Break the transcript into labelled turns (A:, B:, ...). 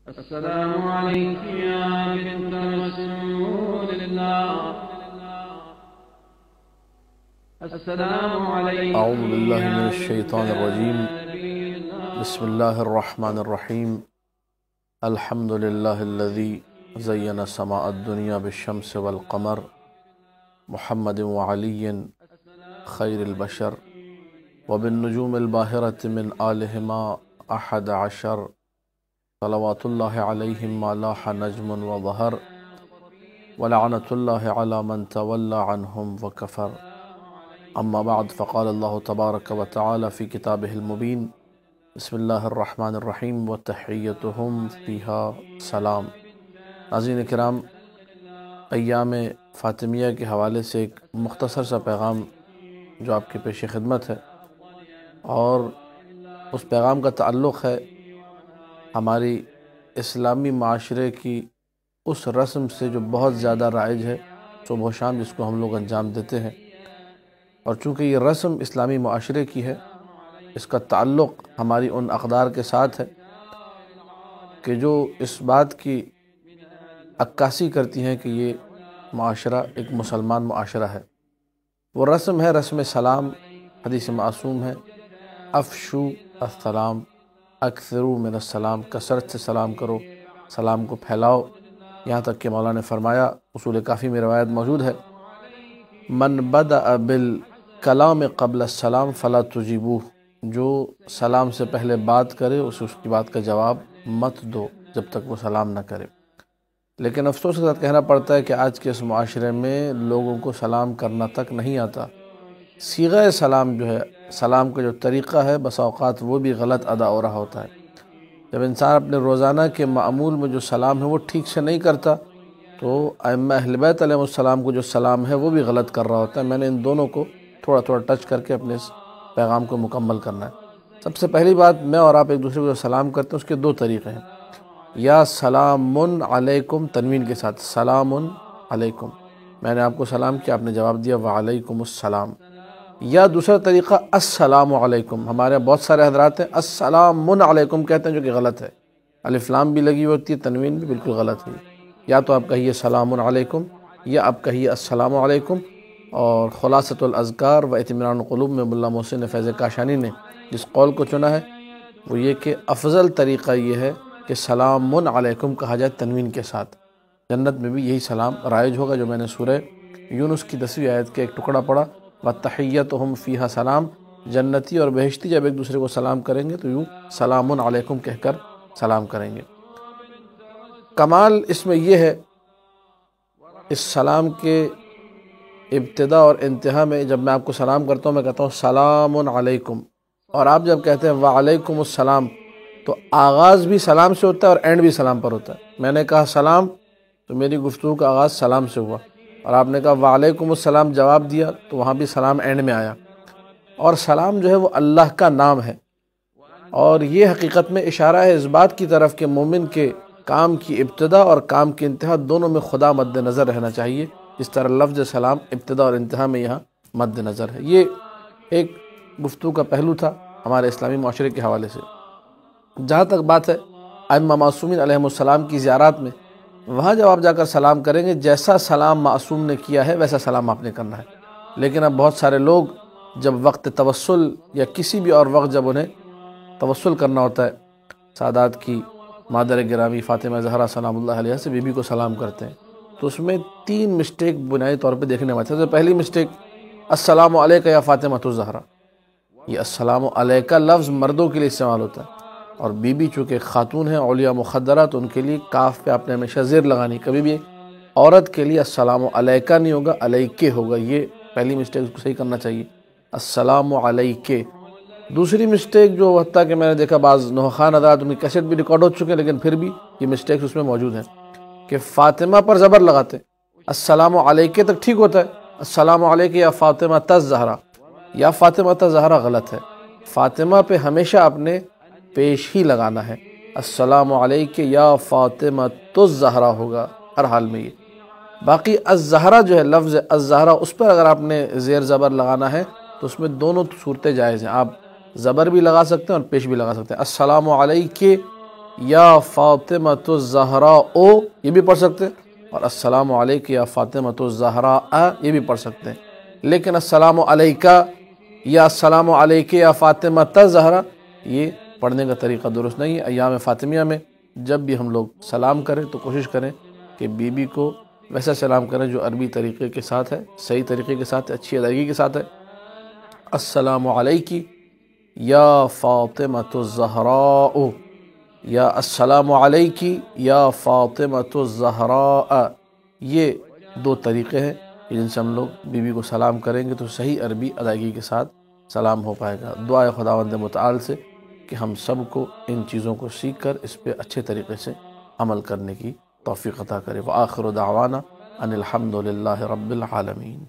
A: السلام عليك يا بنت رسول الله. السلام عليك
B: اعوذ باللہ
A: يا
B: من
A: بنت
B: الشیطان الرجیم.
A: نبي الله.
B: بسم اللہ الرحمن الرحیم. الحمد للہ الذی زین سماء الدنیا بالشمس والقمر محمد وعلی خیر البشر وبالنجوم الباہرۃ من آلہما احد عشر صلوات اللہ علیہم ما لاح نجم وظہر ولعنۃ اللہ علی من تولی عنہم وکفر. اما بعد فقال اللہ تبارک وتعالی فی کتابہ المبین. بسم اللہ الرحمن الرحیم وتحیتہم فیہا سلام. ناظرین کرام، ایام فاطمیہ کے حوالے سے ایک مختصر سا پیغام جو آپ کے پیش خدمت ہے، اور اس پیغام کا تعلق ہے ہماری اسلامی معاشرے کی اس رسم سے جو بہت زیادہ رائج ہے، صبح و شام جس کو ہم لوگ انجام دیتے ہیں. اور چونکہ یہ رسم اسلامی معاشرے کی ہے، اس کا تعلق ہماری ان اقدار کے ساتھ ہے کہ جو اس بات کی عکاسی کرتی ہیں کہ یہ معاشرہ ایک مسلمان معاشرہ ہے. وہ رسم ہے رسم سلام. حدیث معصوم ہے، افشو السلام اکثروا من السلام، کثرت سے سلام کرو، سلام کو پھیلاؤ. یہاں تک کہ مولا نے فرمایا، اصول کافی میں روایت موجود ہے، من بدأ بالکلام قبل السلام فلا تجیبوہ، جو سلام سے پہلے بات کرے اسے اس کی بات کا جواب مت دو جب تک وہ سلام نہ کرے. لیکن افسوس کے ساتھ کہنا پڑتا ہے کہ آج کے اس معاشرے میں لوگوں کو سلام کرنا تک نہیں آتا. صیغہ سلام جو ہے، سلام کا جو طریقہ ہے، بسا اوقات وہ بھی غلط ادا ہو رہا ہوتا ہے. جب انسان اپنے روزانہ کے معمول میں جو سلام ہے وہ ٹھیک سے نہیں کرتا، تو ائمہ اہل بیت علیہ السلام کو جو سلام ہے وہ بھی غلط کر رہا ہوتا ہے. میں نے ان دونوں کو تھوڑا تھوڑا ٹچ کر کے اپنے اس پیغام کو مکمل کرنا ہے. سب سے پہلی بات، میں اور آپ ایک دوسرے کو جو سلام کرتے ہیں اس کے دو طریقے ہیں. یا سلام علیکم تنوین کے ساتھ، سلام علیکم، میں نے آپ کو سلام کیا، آپ نے جواب دیا وعلیکم السلام. یا دوسرا طریقہ السلام علیکم. ہمارے یہاں بہت سارے حضرات ہیں السلام علیکم کہتے ہیں، جو کہ غلط ہے. الف لام بھی لگی ہوتی ہے، تنوین بھی بالکل غلط ہے. یا تو آپ کہیے سلام علیکم، یا آپ کہیے السلام علیکم. اور خلاصۃ الاذکار و اطمینان القلوب میں ملا محسن فیض کاشانی نے جس قول کو چنا ہے وہ یہ کہ افضل طریقہ یہ ہے کہ سلام علیکم کہا جائے تنوین کے ساتھ. جنت میں بھی یہی سلام رائج ہوگا جو میں نے سورہ یونس کی 10ویں آیت کے ایک ٹکڑا پڑھا، وَتَحِيَّتُهُمْ فِيهَا سلام. جنتی اور بہشتی جب ایک دوسرے کو سلام کریں گے تو یوں سلام علیکم کہہ کر سلام کریں گے. کمال اس میں یہ ہے، اس سلام کے ابتدا اور انتہا میں جب میں آپ کو سلام کرتا ہوں میں کہتا ہوں سلام علیکم، اور آپ جب کہتے ہیں وعلیکم السلام تو آغاز بھی سلام سے ہوتا ہے اور اینڈ بھی سلام پر ہوتا ہے. میں نے کہا سلام تو میری گفتگو کا آغاز سلام سے ہوا، اور آپ نے کہا وعلیکم السلام جواب دیا تو وہاں بھی سلام اینڈ میں آیا. اور سلام جو ہے وہ اللہ کا نام ہے، اور یہ حقیقت میں اشارہ ہے اس بات کی طرف کہ مومن کے کام کی ابتدا اور کام کی انتہا دونوں میں خدا مد نظر رہنا چاہیے، جس طرح لفظ سلام ابتدا اور انتہا میں یہاں مد نظر ہے. یہ ایک گفتگو کا پہلو تھا ہمارے اسلامی معاشرے کے حوالے سے. جہاں تک بات ہے ائمہ معصومین علیہم السلام کی زیارات میں، وہاں جب آپ جا کر سلام کریں گے جیسا سلام معصوم نے کیا ہے ویسا سلام آپ نے کرنا ہے. لیکن اب بہت سارے لوگ جب وقت توسل یا کسی بھی اور وقت جب انہیں توسل کرنا ہوتا ہے، سادات کی مادر گرامی فاطمہ زہرا سلام اللہ علیہ سے بی بی کو سلام کرتے ہیں، تو اس میں 3 مسٹیک بنیادی طور پہ دیکھنے میں آتی ہے. پہلی مسٹیک، السلام علیکہ یا فاطمہ الزہرا. یہ السلام علیکہ لفظ مردوں کے لیے استعمال ہوتا ہے، اور بی بی چونکہ خاتون ہیں اولیاء مخدرہ، تو ان کے لیے کاف پہ آپ نے ہمیشہ زیر لگانی. کبھی بھی عورت کے لیے السلام علیکہ نہیں ہوگا، علیکہ ہوگا. یہ پہلی مسٹیک اس کو صحیح کرنا چاہیے، السلام علیکہ. دوسری مسٹیک جو حتیٰ کہ میں نے دیکھا بعض نوخان حضرات ان کی کیسٹ بھی ریکارڈ ہو چکے ہیں، لیکن پھر بھی یہ مسٹیکس اس میں موجود ہیں کہ فاطمہ پر زبر لگاتے. السلام علیکہ تک ٹھیک ہوتا ہے، السلام علیکہ یا فاطمہ الزہرا یا فاطمہ الزہرا غلط ہے. فاطمہ پہ ہمیشہ اپنے پیش ہی لگانا ہے، السلام علیکہ یا فاطمہ الزہرا ہوگا ہر حال میں. یہ باقی الزہرا جو ہے لفظ الزہرا، اس پر اگر آپ نے زیر زبر لگانا ہے تو اس میں دونوں صورتیں جائز ہیں. آپ زبر بھی لگا سکتے ہیں اور پیش بھی لگا سکتے ہیں. السلام علیکہ یا فاطمۃ الزہراء یہ بھی پڑھ سکتے ہیں، اور السلام علیک یا فاطمۃ الزہراء یہ بھی پڑھ سکتے ہیں۔ لیکن السلام علیکہ یا السلام علیک یا فاطمۃ الزہراء یہ پڑھنے کا طریقہ درست نہیں ہے۔ ایام فاطمیہ میں جب بھی ہم لوگ سلام کریں تو کوشش کریں کہ بی بی کو ویسا سلام کریں جو عربی طریقے کے ساتھ ہے، صحیح طریقے کے ساتھ ہے، اچھی ادائیگی کے ساتھ ہے۔ السلام علیکی یا فاطمۃ الزہراء یا السلام علیکی یا فاطمۃ الزہراء، یہ دو طریقے ہیں جن سے ہم لوگ بی بی کو سلام کریں گے تو صحیح عربی ادائیگی کے ساتھ سلام ہو پائے گا۔ دعا ہے خداوند متعال سے کہ ہم سب کو ان چیزوں کو سیکھ کر اس پہ اچھے طریقے سے عمل کرنے کی توفیق عطا کرے۔ وآخر دعوانا ان الحمد للہ رب العالمین۔